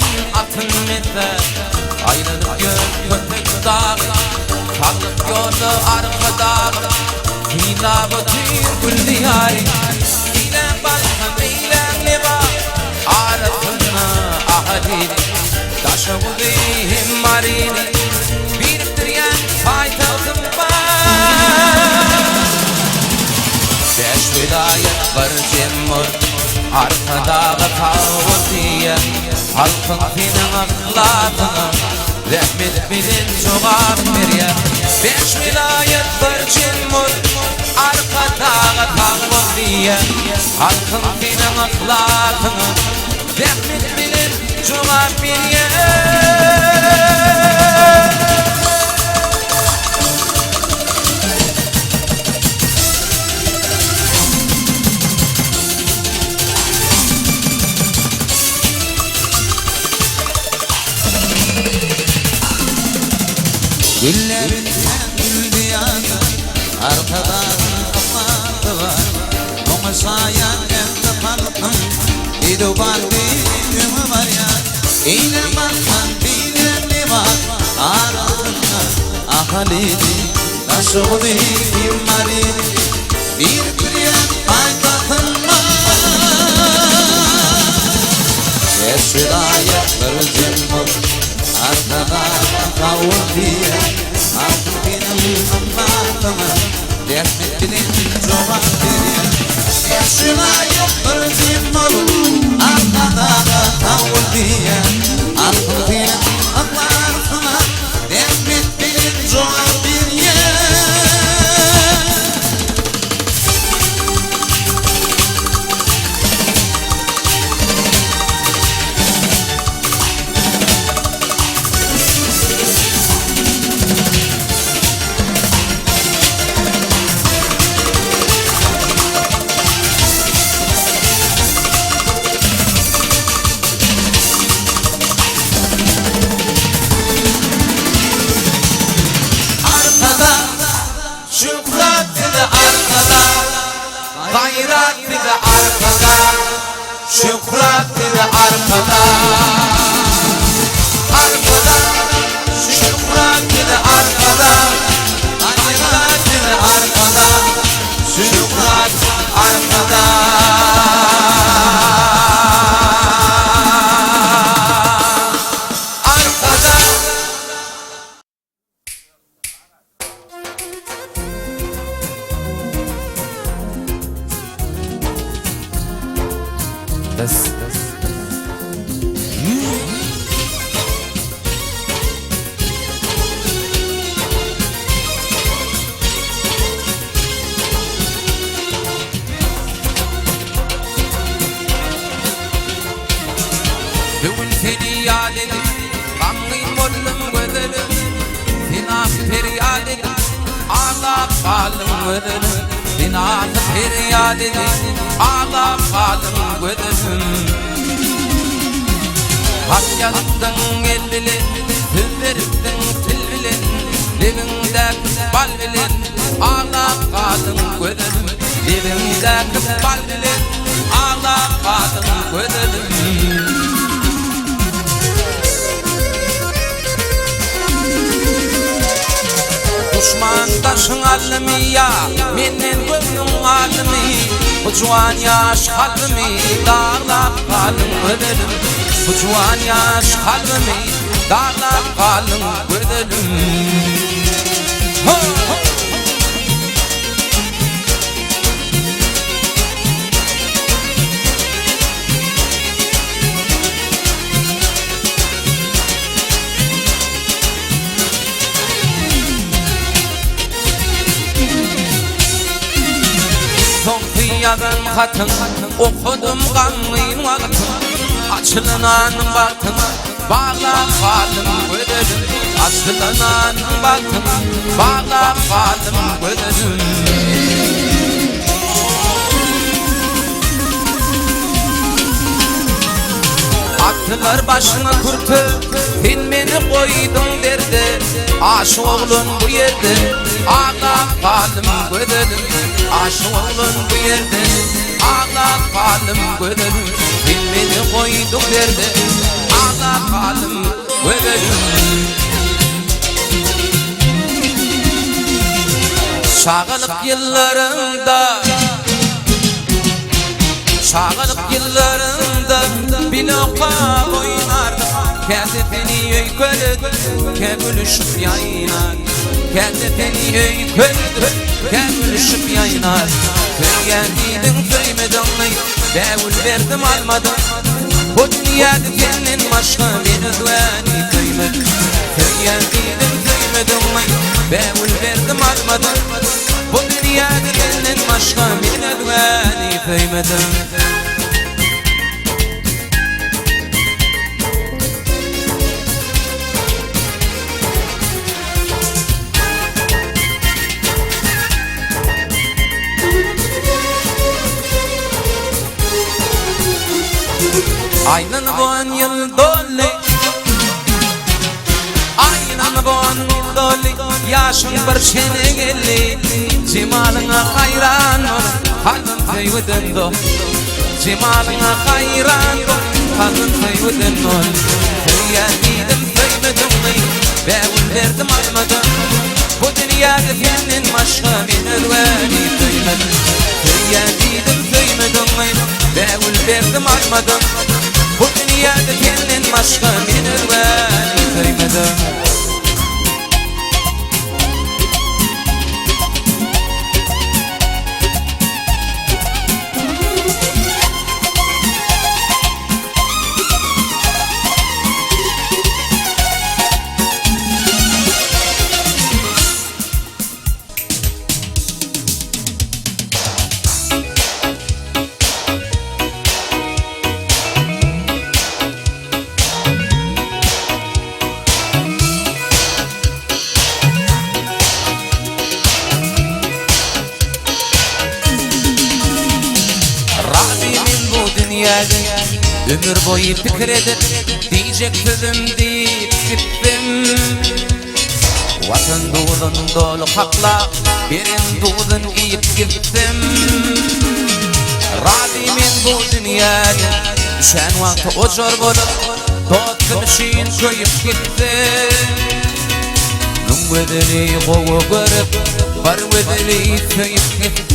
bilen atın mette ayrılık gör köpek dağı kallık yolu arka dağı hila batır gül diyari hile balkan hile leba arasına ahadini taşı bulayım marini biriktiryen faydadım var beş vilayet var cemur arka dağı kavur diye halkın senin aklatına rahmet bilin cevap veriye beş vilayet var cemur arka dağı kavur diye halkın senin aklatına rahmet bilin cevap veriye Güllerin diyarı arkadan kapandı var Onu sayan evde parkın İduban bir var ya İyle bakkan bilenli var Arasında ahalini Nasıl diyeyim marini Bir kırıyan faydatın var Esra'ya kırcım arkadan kavur diye artık benim anlatıma rahmet bilin cevap veriye yaşına yaptırcım olur arkadan kavur diye artık benim anlatıma rahmet bilin cevap veriye Gayret bir de arkada, şükret bir de arkada. Arkada, şükret bir de arkada. Gayret bir de arkada, şükret arkada. Bugün feryat edin, gamgın bollum gözelim Sinan feryat edin, ağlap kalım gözelim Sinan feryat edin, ağlap kalım gözelim Hak yazıktın el bilin, söz veriptin til bilin Dibinde bal bilin, ağlap kalım gözelim Dibinde bal bilin, ağlap kalım gözelim Düşmandaşın alimi ya, menden gönlüm alimi Bu cuan yaş kalbimi, dağlap kalım görelim Bu cuan yaş kalbimi, dağlap kalım görelim Yazan hatın, okudum kanlıyım ağıtın Açılınan batın, bağla kalım görelim Açılınan batın, bağla kalım görelim Attılar başına kurtu, sen beni koydun derdi Aşık oğlun bu yerde, ağla kalım görelim Aşık oğlun bu yerde, ağla kalım görelim Sen beni koydun derdi, ağla Şağılık yıllarında bir loka oynardık. Kedifeni öykölüdük, kegülüşüp yaynar. Kedifeni öykölüdük, kegülüşüp yaynar. Köygendiydin köymedin, bevul verdim almadım. Bu dünyada kendin başka beni düveni kıymet. Köygendiydin köymedin, bevul verdim almadım. Bu dünyada kendin başka beni düveni kıymedim. Aynen bu an yıl dolu, aynen bu an yıl dolu. Yaşın bir sene geldi, cemalına hayran ol, halın teyveden do. Cemalına hayran ol, halın teyveden ol. Köyyeniydim köymedim, bevul verdim almadım. Bu dünyada kendin başka bir erveni kıymedim. Köyyeniydim köymedim, bevul verdim almadım. Bu dünyada kendin başka bir erveni kıymedim. Ömür boyu fikir edip diyecek sözüm deyip gittim. Vatan doğdun dolu hakla benim doğdun iyip gittim. Razimin bu dünyada düşen vakti ocar bolup dostum şeyin köyüp gittim. Nun vedeli kovu görüp var vedeli köyüp gittim.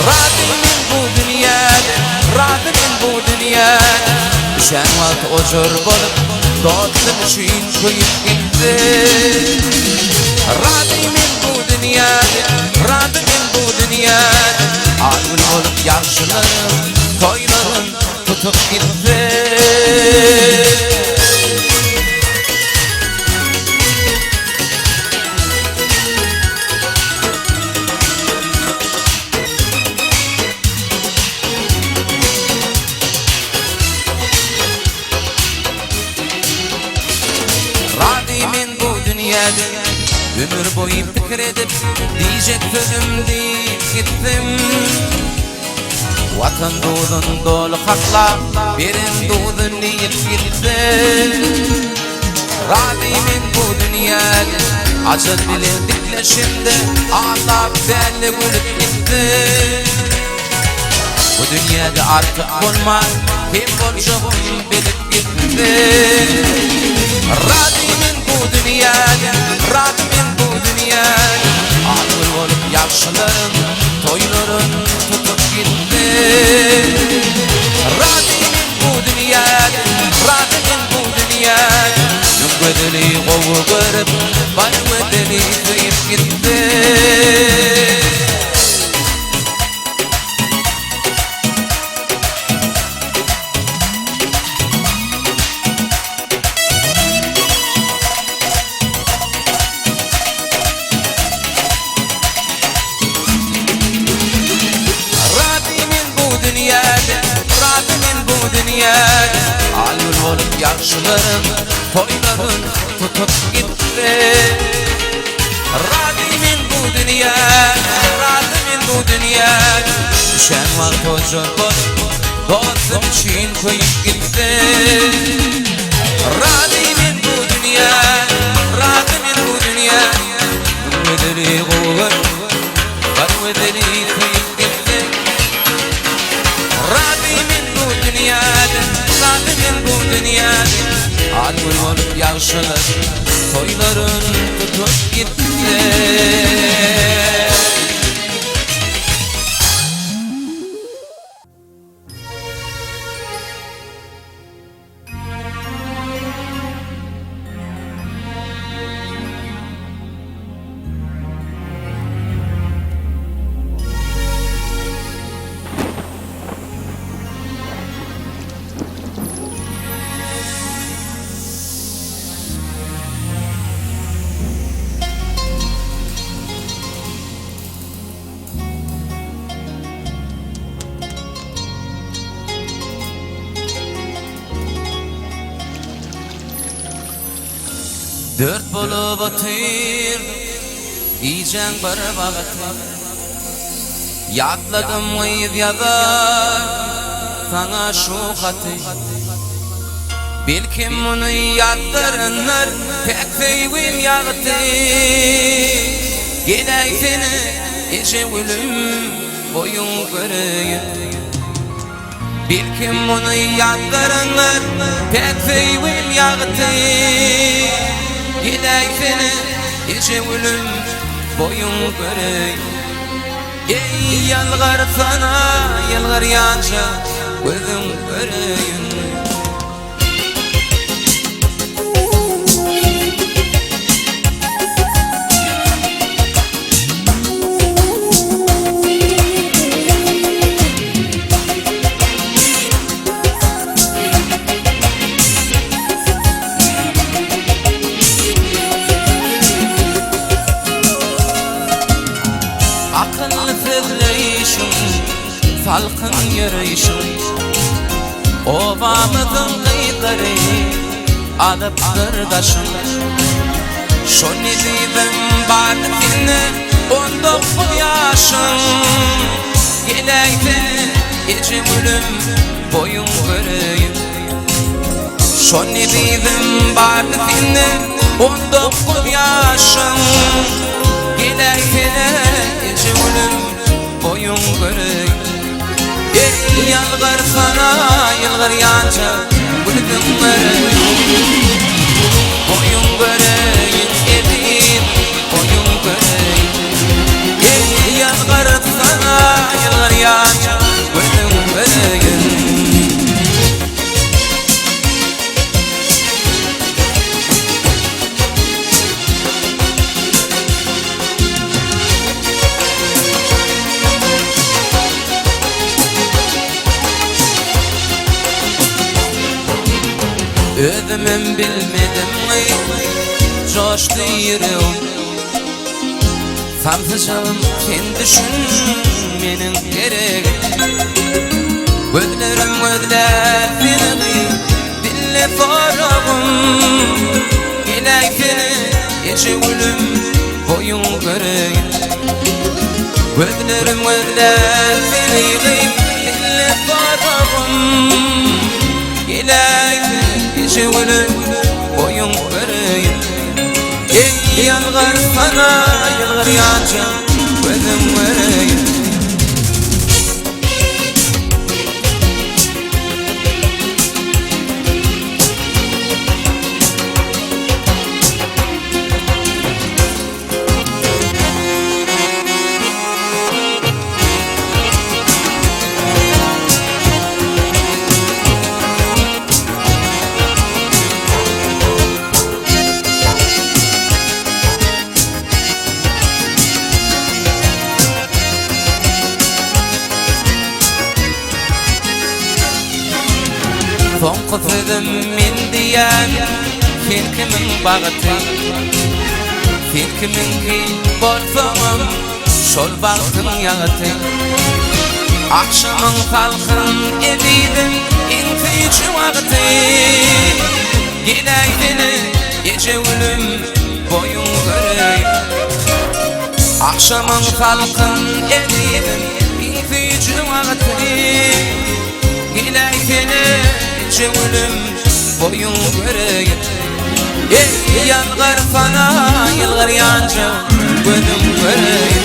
Razimin bu dünyada, razimin bu dünyada düşen vakti ocar bolup dostum şeyin köyüp gittim. Razimin bu dünyada, razimin bu dünyada ağır olup yaşlarım, toylarım tutup gitti. Ömür boyu fikir edip diyecek sözüm deyip gittim. Vatan doğdun dolu hakla benim doğdun deyip gittim. Razimin bu dünyada acı dilim dikleşimde ağlap belli bulup gitti. Bu dünyada artık olmaz kim olacağım bilip gitti. Razimin bu dünyada, razimin bu dünyada ağır olup yaşlarım, toylarım tutup gitti. Razimin bu dünyada, razimin bu dünyada gün bedeli kovu görüp bana bedeli kıyıp gitti. Ağır olup yaşlarım, toylarım tutup gitti. Razimin bu dünyada, razimin bu dünyada düşen vakti ocar bolup dostum şeyin köyüp gitti. Razimin bu dünyada, razimin bu dünyada bedeli kovar, var bedeli kıyıp gitti. Razimin bu dünyada, razimin bu dünyada Algül olup yağışılır toyların tutup gittiler. Dört bolup oturdım diyeceğim bir vakti. Yatladım uyup yazar sana şu hatı. Bilkim bunu yattırınlar pek feyvim yağıttı. Gidey seni işe ölüm boyun göreyim. Bilkim bunu yattırınlar pek feyvim yağıttı. Gidey seni işe ölüm boyun göreyim. Ey yalgar sana yalgar yanca gözüm göreyim. Salkın yürüyüşüm Obamızın kıyıları alıp kırdaşım. Şunu dedim vardı seni 19 yaşım. Gidey seni içim ölüm boyun göreyim. Şunu dedim vardı seni 19 yaşım. Gidey seni içim ölüm boyun göreyim. Ey yalgar sana yalgar yanca gözüm göreyim. Boyun göreyim edip boyun göreyim. Ey yalgar sana yalgar yanca gözüm göreyim. Özümün bilmedim mi coştu yüreğim. Samsızım sen düşün menin gereğim. Gözlerim gözler seni dille sorağım. Gidey seni içe ölüm boyun göreyim. Gözlerim gözler seni dille sorağım. Gidey içe ölüm boyun göreyim. Ey yalgar sana yalgar yanca gözüm göreyim. Son kızım min diyen sen kimin bağıtı. Sen kimin ki borsamam şol bağıtın yağıtı. Akşamın kalkın ediydim intici vakti. Gidey seni gece ölüm boyun göreyim. Akşamın kalkın ediydim intici vakti. Gidey seni gece ölüm boyun göreyim. Ey yalgar sana yalgar yanca gözüm göreyim.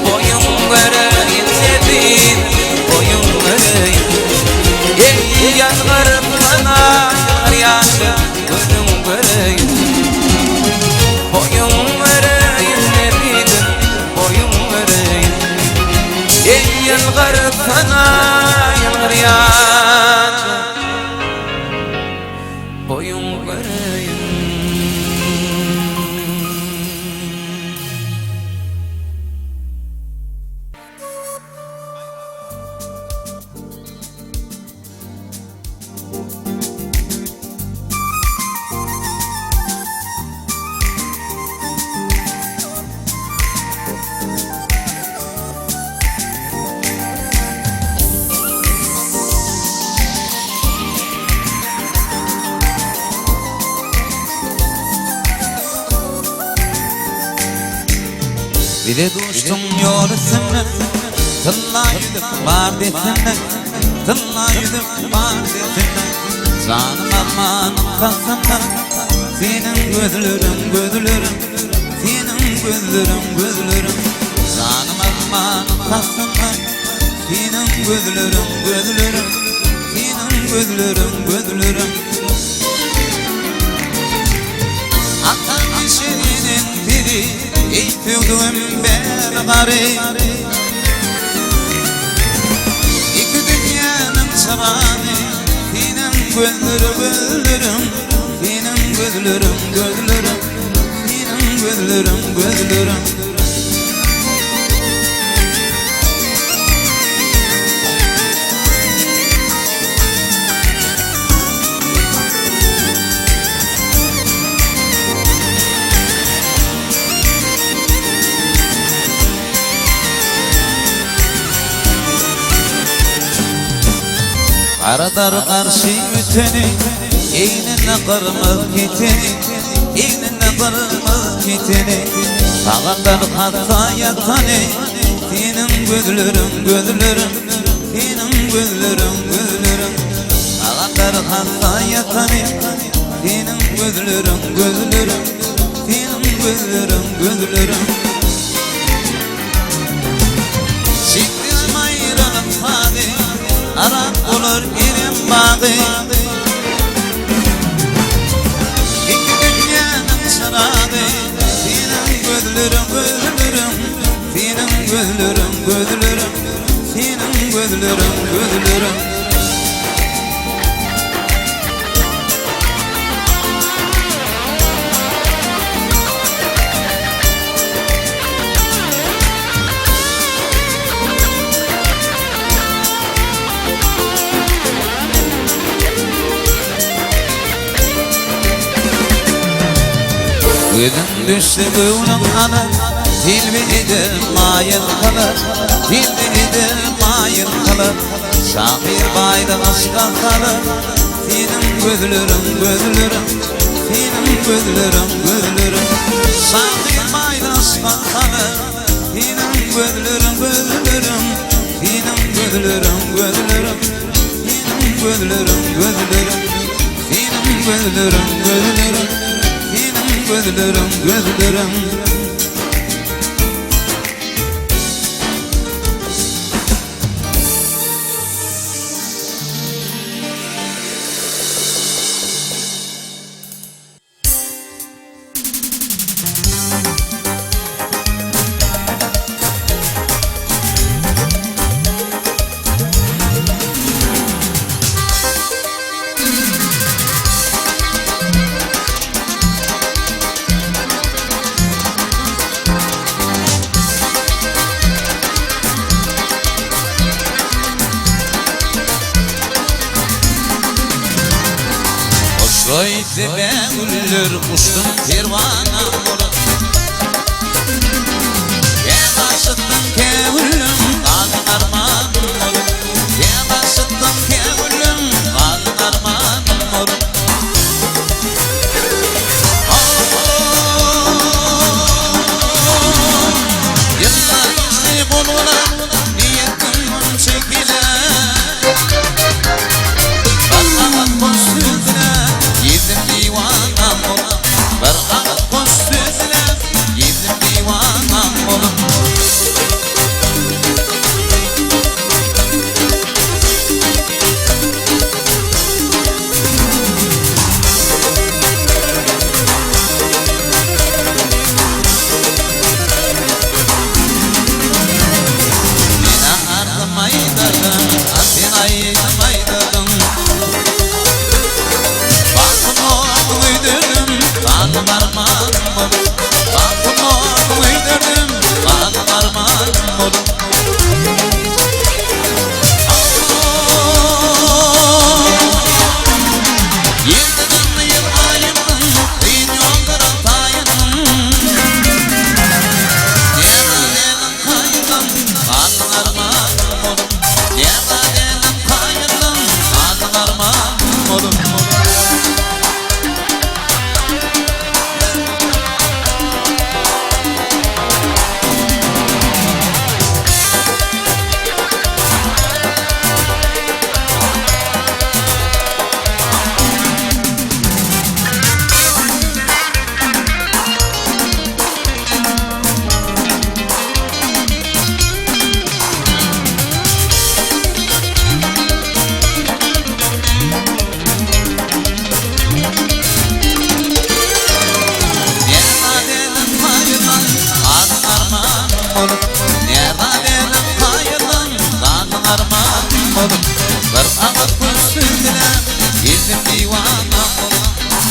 Boyun göreyim edip boyun göreyim. Ey yalgar sana yalgar Dile düştüm yorusundan Tıllaydım var desinler Tıllaydım var desinler Canım amanım kalsınlar Senin gözlerim gözlerim Senin gözlerim gözlerim Canım amanım kalsınlar Senin gözlerim gözlerim Senin gözlerim gözlerim Atan işinin biri Ey tüydüğüm ben garip İki dünyanın çabanı Senin gözlerim gözlerim Senin gözlerim gözlerim Senin gözlerim gözlerim Aradar karşı üteni Eynine kırmızı kiteni Eynine kırmızı kiteni Sağandar hatta yatani Senin gözlerim gözlerim Senin gözlerim gözlerim Sağandar hatta yatani Senin gözlerim gözlerim Senin gözlerim gözlerim Şimdi ayrılık fadi Arap olur irim bağı İki dünyanın çırağı Senin gözlerim gözlerim Senin gözlerim gözlerim Senin gözlerim gözlerim Gözüm düştü gönlüm ana Dilbinidir mayın kalır Dilbinidir mayın kalır Şahir bayda aşka kalır Senin gözlerim gözlerim Senin gözlerim gözlerim Şahir bayda aşka kalır Senin gözlerim gözlerim Senin gözlerim gözlerim Senin gözlerim gözlerim Senin gözlerim gözlerim Gözlerim, gözlerim Koydu be güller kuştum pervana olur Ke başıttım ke güllüm kalın armanım olur Ke başıttım ke güllüm kalın armanım olur Yıllar yüzü bulurlar niyetim çekiler Bakmamak boş yüzüne Yedim divanam ola Barqamat boş sözler Yedim divanam ola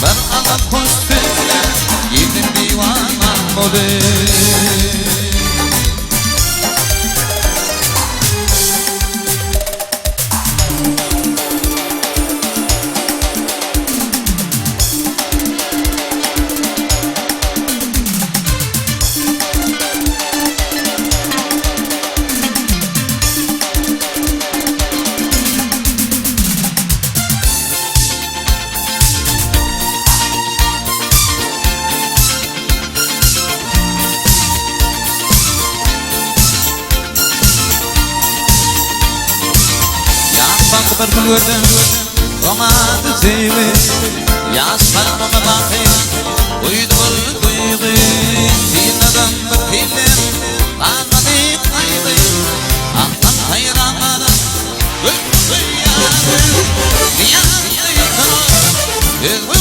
Bir alıp hoş sözle yedim divana oldu. Bir gördüm Romanı sevim Yaz kalbime bakayım Uydu duygu Dinledim bir film Anladım aydım Aklım hayranlarım Gül gül yanım Yandım